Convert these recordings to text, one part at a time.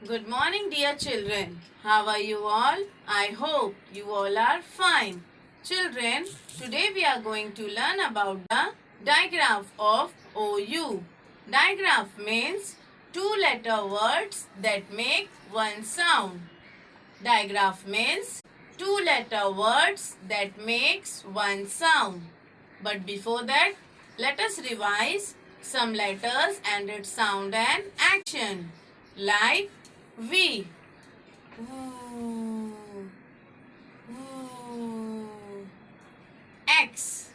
Good morning, dear children. How are you all? I hope you all are fine. Children, today we are going to learn about the digraph of OU. Digraph means two-letter words that make one sound. Digraph means two-letter words that makes one sound. But before that, let us revise some letters and its sound and action. Like V. Woo. Woo. X.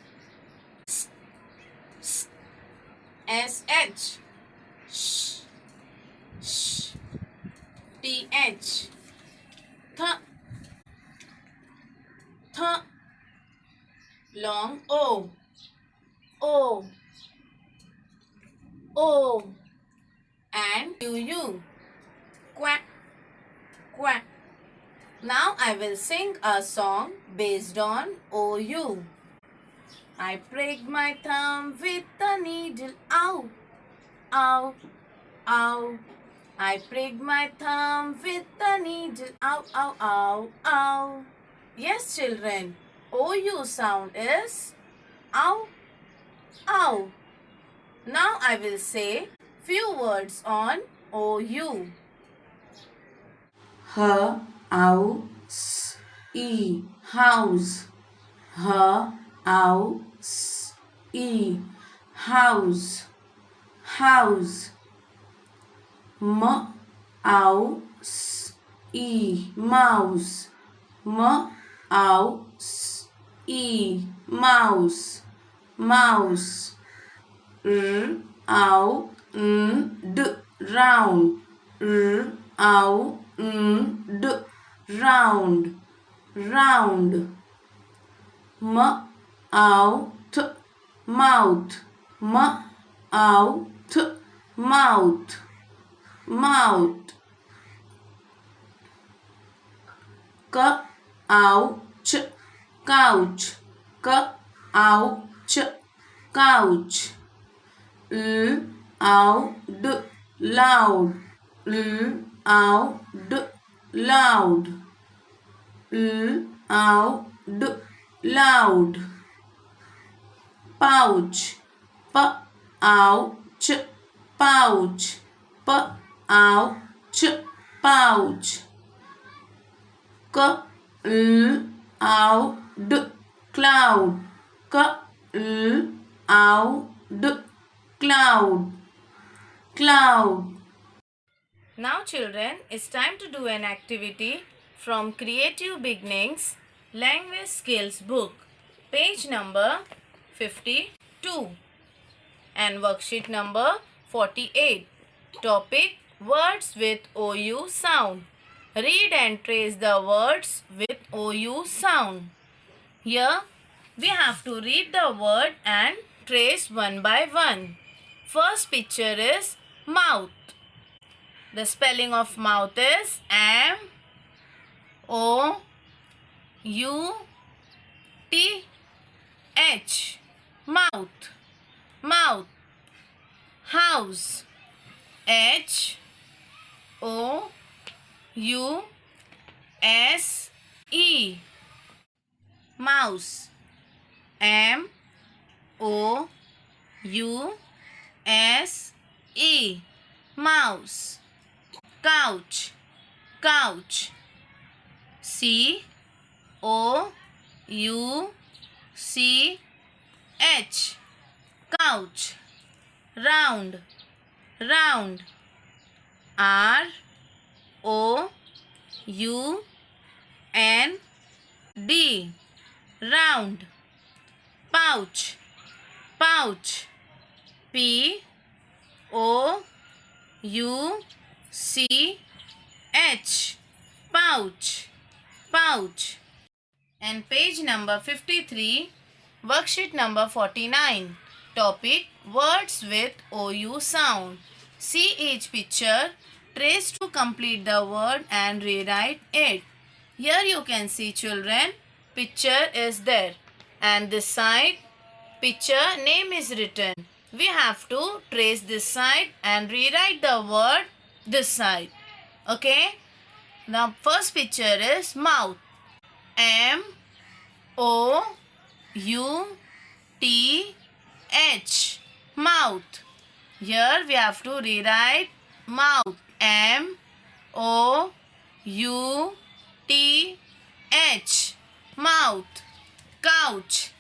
S. S. SH. Sh. Sh. TH. Th. Th. Long O. O. O. And UU. Quack, quack. Now I will sing a song based on OU. I pricked my thumb with the needle, ow, ow, ow. I pricked my thumb with the needle, ow, ow, ow, ow. Yes, children, OU sound is ow, ow. Now I will say few words on OU. House, house, house, house, house. Mouse, mouse, mouse, mouse, mouse. Round, round, round, round. Mouth, mouth, mouth, mouth, mouth. Couch, couch, couch, couch. Loud, loud, loud, loud, loud, loud. Pouch, pouch, pouch, pouch, pouch. Cloud, cloud, cloud, cloud, cloud. Now children, it's time to do an activity from Creative Beginnings Language Skills book, page number 52 and worksheet number 48. Topic: Words with OU sound. Read and trace the words with OU sound. Here we have to read the word and trace one by one. First picture is mouth. The spelling of mouth is M-O-U-T-H. Mouth. Mouth. House. H-O-U-S-E. Mouse. M-O-U-S-E. Mouse. Couch. Couch. C-O-U-C-H. Couch. Round. Round. R-O-U-N-D. Round. Pouch. Pouch. P-O-U-C-H. Pouch. Pouch. And page number 53, worksheet number 49. Topic: Words with OU sound. See each picture, trace to complete the word and rewrite it. Here you can see, children, picture is there and this side picture name is written. We have to trace this side and rewrite the word this side. Okay. Now first picture is mouth. M-O-U-T-H. Mouth. Here we have to rewrite mouth. M-O-U-T-H. Mouth. Couch.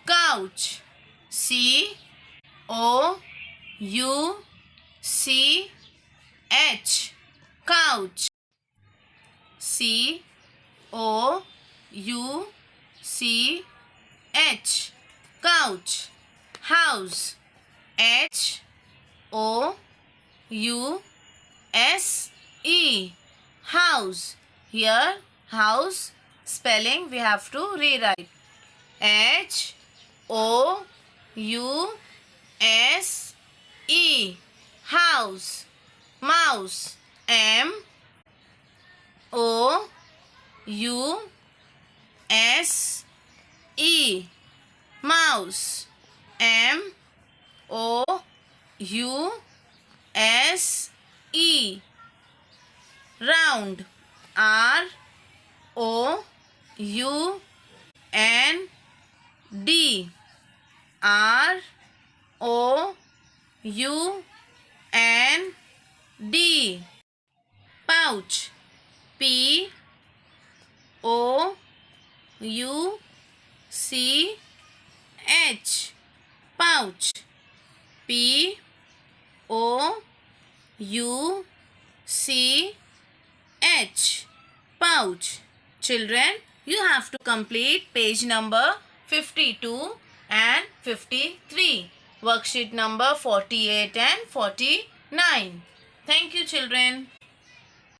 Couch. C-O-U-C-H. Couch. C-O-U-C-H. Couch. House. H-O-U-S-E. House. Here house spelling we have to rewrite. H-O-U-S-E. House. Mouse. M-O-U-S-E. Mouse. M-O-U-S-E. Round. R-O-U-N-D. R-O-U-N-D. Pouch. P-O-U-C-H. Pouch. P-O-U-C-H. Pouch. Children, you have to complete page number 52 and 53. Worksheet number 48 and 49. Thank you, children.